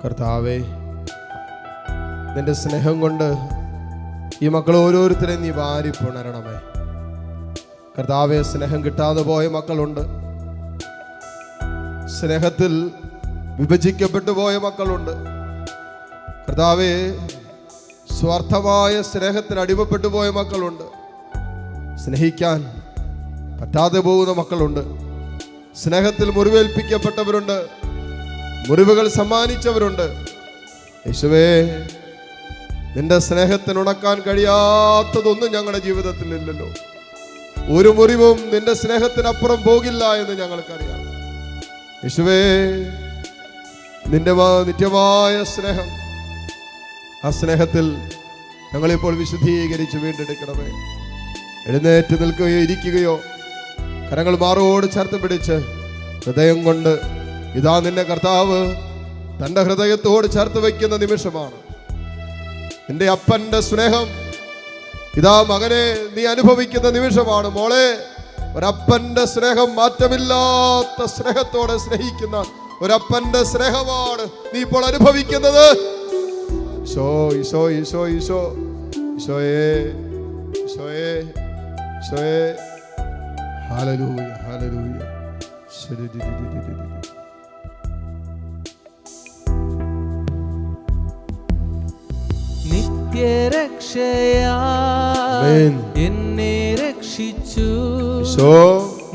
കർത്താവേ, നിന്റെ സ്നേഹം കൊണ്ട് ഈ മക്കൾ ഓരോരുത്തരെയും നീ വാരി പുണരണമേ. കർത്താവേ, സ്നേഹം കിട്ടാതെ പോയ മക്കളുണ്ട്, സ്നേഹത്തിൽ വിഭജിക്കപ്പെട്ടു പോയ മക്കളുണ്ട്. കർത്താവേ, സ്വാർത്ഥമായ സ്നേഹത്തിന് അടിമപ്പെട്ടു പോയ മക്കളുണ്ട്, സ്നേഹിക്കാൻ പറ്റാതെ പോകുന്ന മക്കളുണ്ട്, സ്നേഹത്തിൽ മുറിവേൽപ്പിക്കപ്പെട്ടവരുണ്ട്, മുറിവുകൾ സമ്മാനിച്ചവരുണ്ട്. യേശുവേ, നിന്റെ സ്നേഹത്തിന് ഉണക്കാൻ കഴിയാത്തതൊന്നും ഞങ്ങളുടെ ജീവിതത്തിൽ ഇല്ലല്ലോ. ഒരു മുറിവും നിന്റെ സ്നേഹത്തിനപ്പുറം പോകില്ല എന്ന് ഞങ്ങൾക്കറിയാം. യേശുവേ, നിന്റെ നിത്യമായ സ്നേഹം, ആ സ്നേഹത്തിൽ ഞങ്ങളിപ്പോൾ വിശുദ്ധീകരിച്ച് വീണ്ടെടുക്കണമേ. എഴുന്നേറ്റ് നിൽക്കുകയോ ഇരിക്കുകയോ കരങ്ങൾ മാറോട് ചേർത്ത് പിടിച്ച് ഹൃദയം കൊണ്ട് ഇതാ നിന്നെ കർത്താവ് തൻ്റെ ഹൃദയത്തോട് ചേർത്ത് വയ്ക്കുന്ന നിമിഷമാണ്. നിന്റെ അപ്പന്റെ സ്നേഹം ഇതാ മകനെ നീ അനുഭവിക്കുന്ന നിമിഷമാണ്. മോളെ, ഒരപ്പന്റെ സ്നേഹം, മാറ്റമില്ലാത്ത സ്നേഹത്തോടെ സ്നേഹിക്കുന്ന ഒരപ്പന്റെ സ്നേഹമാണ് നീ ഇപ്പോൾ അനുഭവിക്കുന്നത്. ഈശോ, ഈശോ, ഈശോ, ഈശോ, ഈശോയേ, ഈശോയേ, ഈശോയേ. Hallelujah, hallelujah. നിത്യരക്ഷയാ എന്നെ രക്ഷിച്ചു,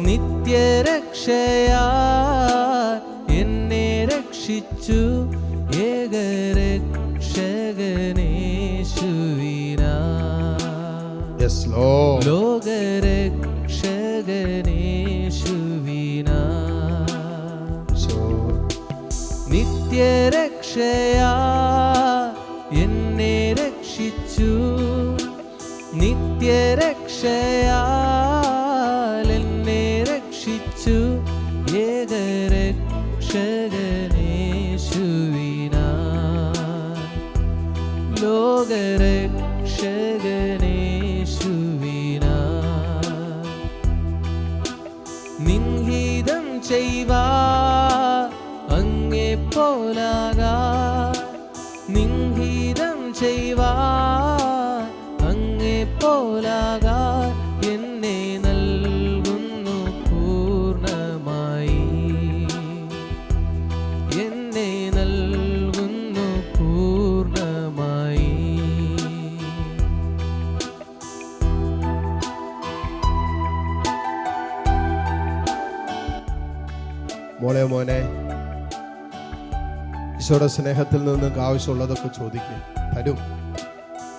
നിത്യരക്ഷയാ എന്നെ രക്ഷിച്ചു, ഏകരക്ഷകനേശുവിനാ, ലോകരക്ഷകനേശുവിനാ. നിത്യരക്ഷയാ എന്നെ രക്ഷിച്ചു, നിത്യരക്ഷയാൽ എന്നെ രക്ഷിച്ചു, ഏകരക്ഷകനേശുവിനാ, ലോകരക്ഷകനേശുവിനാ. നിൻഹിതം ചെയ്വാ അങ്ങേ പോലാകാ, നിൻഹിതം ചെയ്വാ അങ്ങേ പോലാകാ, എന്നെ നൽകുന്നു പൂർണ്ണമായി, എന്നെ നൽകുന്നു പൂർണ്ണമായി. മോളെ, മോനെ, ഈശോയുടെ സ്നേഹത്തിൽ നിന്ന് നിങ്ങൾക്ക് ആവശ്യമുള്ളതൊക്കെ ചോദിക്കും, തരും.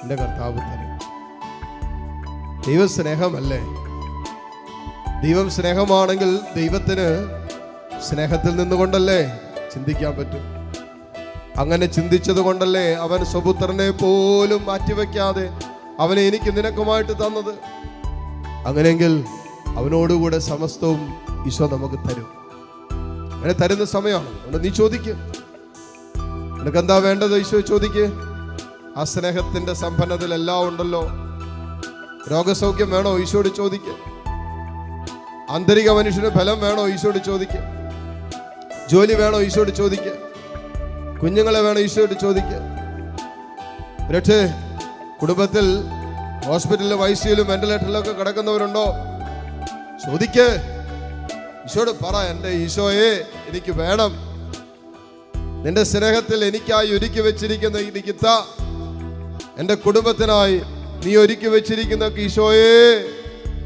എൻ്റെ കർത്താവ് തരും. ദൈവം സ്നേഹമല്ലേ? ദൈവം സ്നേഹമാണെങ്കിൽ ദൈവത്തിന് സ്നേഹത്തിൽ നിന്നുകൊണ്ടല്ലേ ചിന്തിക്കാൻ പറ്റും. അങ്ങനെ ചിന്തിച്ചത് കൊണ്ടല്ലേ അവൻ സ്വപുത്രനെ പോലും മാറ്റിവെക്കാതെ അവനെ എനിക്ക് നിനക്കുമായിട്ട് തന്നത്. അങ്ങനെയെങ്കിൽ അവനോടുകൂടെ സമസ്തവും ഈശോ നമുക്ക് തരും. അങ്ങനെ തരുന്ന സമയമാണ്. അതുകൊണ്ട് നീ ചോദിക്കും, നിനക്കെന്താ വേണ്ടത്? ഈശോ ചോദിക്ക്. ആ സ്നേഹത്തിന്റെ സമ്പന്നതയിൽ എല്ലാം ഉണ്ടല്ലോ. രോഗസൗഖ്യം വേണോ? ഈശോട് ചോദിക്ക്. ആന്തരിക മനുഷ്യന് ഫലം വേണോ? ഈശോട് ചോദിക്ക്. ജോലി വേണോ? ഈശോട് ചോദിക്ക്. കുഞ്ഞുങ്ങളെ വേണോ? ഈശോട് ചോദിക്ക്. രക്ഷേ, കുടുംബത്തിൽ ഹോസ്പിറ്റലിലും ICUലും വെന്റിലേറ്ററിലൊക്കെ കിടക്കുന്നവരുണ്ടോ? ചോദിക്ക്. ഈശോട് പറ, എൻ്റെ ഈശോയെ, എനിക്ക് വേണം. നിന്റെ സ്നേഹത്തിൽ എനിക്കായി ഒരുക്കി വെച്ചിരിക്കുന്ന എനിക്ക് താ. എൻ്റെ കുടുംബത്തിനായി നീ ഒരുക്കി വെച്ചിരിക്കുന്ന ഈശോയെ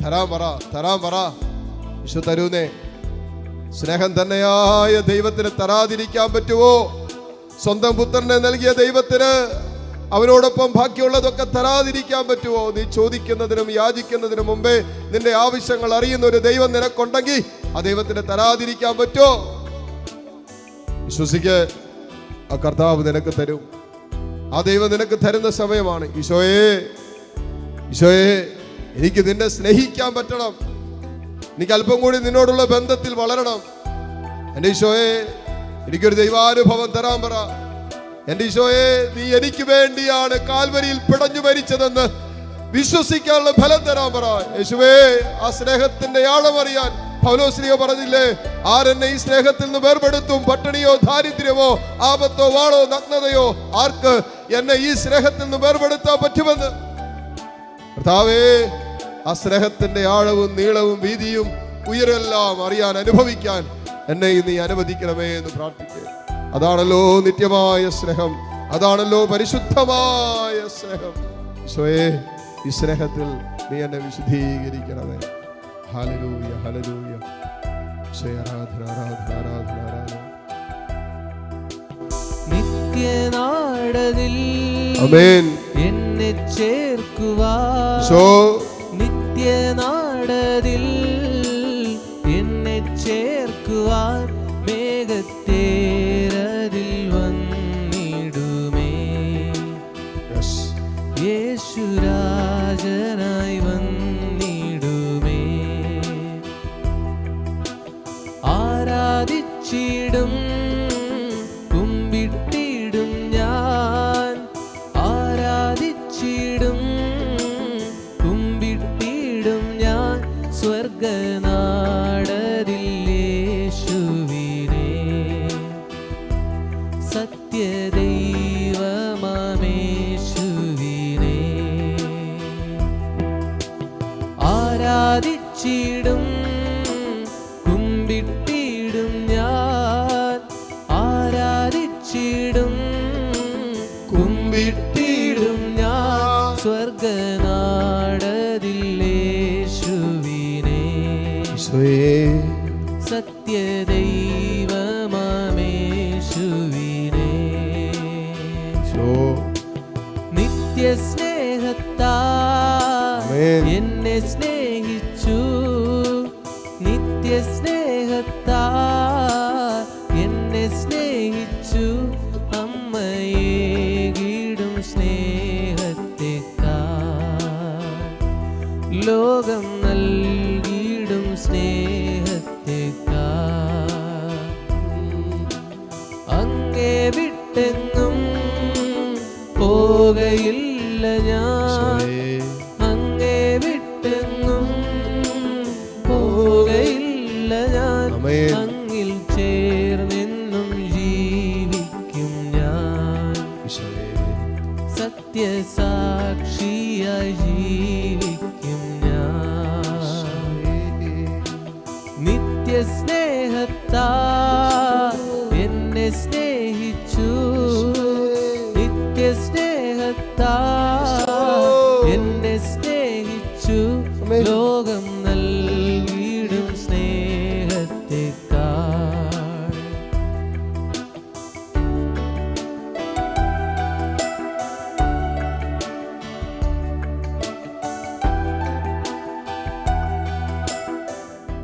തരാൻ പറ, തരാൻ പറ. ഈശോ തരൂന്നേ. സ്നേഹം തന്നെയായ ദൈവത്തിന് തരാതിരിക്കാൻ പറ്റുമോ? സ്വന്തം പുത്രനെ നൽകിയ ദൈവത്തിന് അവനോടൊപ്പം ബാക്കിയുള്ളതൊക്കെ തരാതിരിക്കാൻ പറ്റുമോ? നീ ചോദിക്കുന്നതിനും യാചിക്കുന്നതിനും മുമ്പേ നിന്റെ ആവശ്യങ്ങൾ അറിയുന്ന ഒരു ദൈവം നിനക്കുണ്ടെങ്കിൽ ആ ദൈവത്തിന് തരാതിരിക്കാൻ പറ്റുമോ? വിശ്വസിക്ക്, ആ കർത്താവ് നിനക്ക് തരും. ആ ദൈവം നിനക്ക് തരുന്ന സമയമാണ്. ഈശോയെ, ഈശോയെ, എനിക്ക് നിന്നെ സ്നേഹിക്കാൻ പറ്റണം. എനിക്ക് അല്പം കൂടി നിന്നോടുള്ള ബന്ധത്തിൽ വളരണം. എൻ്റെ ഈശോയെ, എനിക്കൊരു ദൈവാനുഭവം തരാൻ പറ. എൻ്റെ ഈശോയെ, നീ എനിക്ക് വേണ്ടിയാണ് കാൽവരിയിൽ പിടഞ്ഞു മരിച്ചതെന്ന് വിശ്വസിക്കാനുള്ള ഫലം തരാൻ പറ. യേശുവേ, ആ സ്നേഹത്തിന്റെ ആഴം അറിയാൻ പൗലോസ്ലീഹ പറഞ്ഞില്ലേ, ആരെന്നെ ഈ സ്നേഹത്തിൽ നിന്ന് വേർപെടുത്തും? പട്ടിണിയോ ദാരിദ്ര്യമോ ആപത്തോ വാളോ നഗ്നതയോ? ആർക്ക് എന്നെ ഈ സ്നേഹത്തിൽ നിന്ന് വേർപെടുത്താൻ പറ്റുമെന്ന്? കർത്താവേ, ആ സ്നേഹത്തിന്റെ ആഴവും നീളവും വീതിയും ഉയരെല്ലാം അറിയാൻ, അനുഭവിക്കാൻ എന്നെ നീ അനുവദിക്കണമേ എന്ന് പ്രാർത്ഥിക്കുക. അതാണല്ലോ നിത്യമായ സ്നേഹം, അതാണല്ലോ പരിശുദ്ധമായ സ്നേഹം. ഈശോയെ, ഈ സ്നേഹത്തിൽ നീ എന്നെ വിശുദ്ധീകരിക്കണമേ. Hallelujah, hallelujah. ഈശോയെ, ആരാധന, ആരാധന, ആരാധന, ആരാധന. നിത്യനാടതിൽ ആമേൻ. എന്നെ ചേർക്കുവാൻ, നിത്യനാടതിൽ എന്നെ ചേർക്കുവാൻ മേഘത്തേരതിൽ വന്നിടുമേ. യേശുരാജനായി വന്നിടുമേ. ആരാധിച്ചിടും കുമ്പിട്ടിടും ഞാൻ, ആരാധിച്ചിടും കുമ്പിട്ടിടും ഞാൻ സ്വർഗനാടതിൽ യേശുവിനെ. സത്യദൈവമേശുവിനെ ആരാധിച്ചിടും കുമ്പിട്ടിടും ഞാൻ, ആരാധിച്ചിടും കുമ്പിട്ടിടും ഞാൻ സ്വർഗനാടതിൽ യേശുവിനെ. സത്യദൈവമേശുവിനെ നിത്യസ്നേഹത്താൽ എന്നെ സ്നേഹിച്ചു, നിത്യസ്നേഹത്താൽ എന്നെ സ്നേഹിച്ചു. അമ്മയേകിടും സ്നേഹത്തെക്കാൾ ലോകം നൽകിയിടും സ്നേഹത്തെക്കാൾ അങ്ങേ വിട്ടെങ്ങും പോകയില്ല ഞാൻ, അങ്ങേ വിട്ടെങ്ങും പോകയില്ല ഞാൻ. അങ്ങിൽ ചേർന്നെന്നും ജീവിക്കും ഞാൻ, സത്യസാക്ഷിയായി ജീവിക്കും ഞാൻ. നിത്യസ്നേഹത്താൽ എന്നെ സ്നേഹിച്ചു, നിത്യസ്നേഹത്താൽ എന്നെ സ്നേഹിച്ചു. ലോകം നൽകിയിടും സ്നേഹത്തെക്കാൾ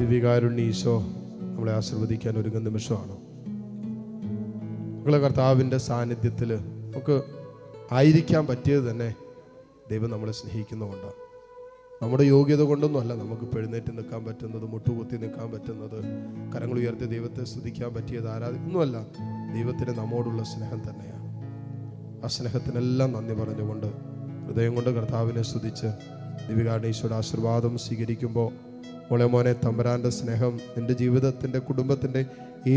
ദിവ്യകാരുണ്യ ഈശോ നമ്മളെ ആശീർവദിക്കാൻ ഒരുങ്ങുന്ന നിമിഷമാണ്. നമ്മളെ കർത്താവിൻ്റെ സാന്നിധ്യത്തിൽ നമുക്ക് ആയിരിക്കാൻ പറ്റിയത് തന്നെ ദൈവം നമ്മളെ സ്നേഹിക്കുന്നതുകൊണ്ടാണ്. നമ്മുടെ യോഗ്യത കൊണ്ടൊന്നുമല്ല നമുക്ക് എഴുന്നേറ്റ് നിൽക്കാൻ പറ്റുന്നത്, മുട്ടുകുത്തി നിൽക്കാൻ പറ്റുന്നത്, കരങ്ങൾ ഉയർത്തി ദൈവത്തെ സ്തുതിക്കാൻ പറ്റിയത് ഒന്നുമല്ല, ദൈവത്തിന് നമ്മോടുള്ള സ്നേഹം തന്നെയാണ്. ആ സ്നേഹത്തിനെല്ലാം നന്ദി പറഞ്ഞുകൊണ്ട് ഹൃദയം കൊണ്ട് കർത്താവിനെ സ്തുതിച്ച് ദിവ്യകാരുണ്യ ഈശോയുടെ ആശീർവാദം സ്വീകരിക്കുമ്പോൾ, മോനെ, തമ്പുരാൻ്റെ സ്നേഹം നിൻ്റെ ജീവിതത്തിൻ്റെ, കുടുംബത്തിൻ്റെ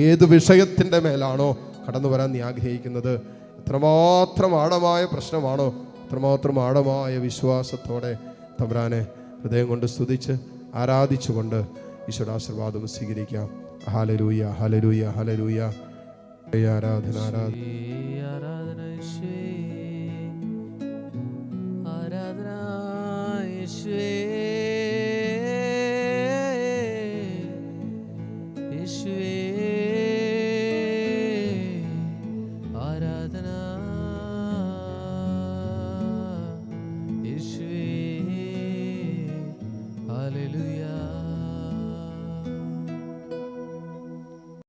ഏത് വിഷയത്തിൻ്റെ മേലാണോ കടന്നു വരാൻ നീ ആഗ്രഹിക്കുന്നത്, എത്രമാത്രം ആഴമായ പ്രശ്നമാണോ, എത്രമാത്രം ആഴമായ വിശ്വാസത്തോടെ തമ്പുരാനെ ഹൃദയം കൊണ്ട് സ്തുതിച്ച് ആരാധിച്ചുകൊണ്ട് ഈശോയുടെ ആശീർവാദം സ്വീകരിക്കാം. Hallelujah, hallelujah, hallelujah. ആരാധന, ആരാധന.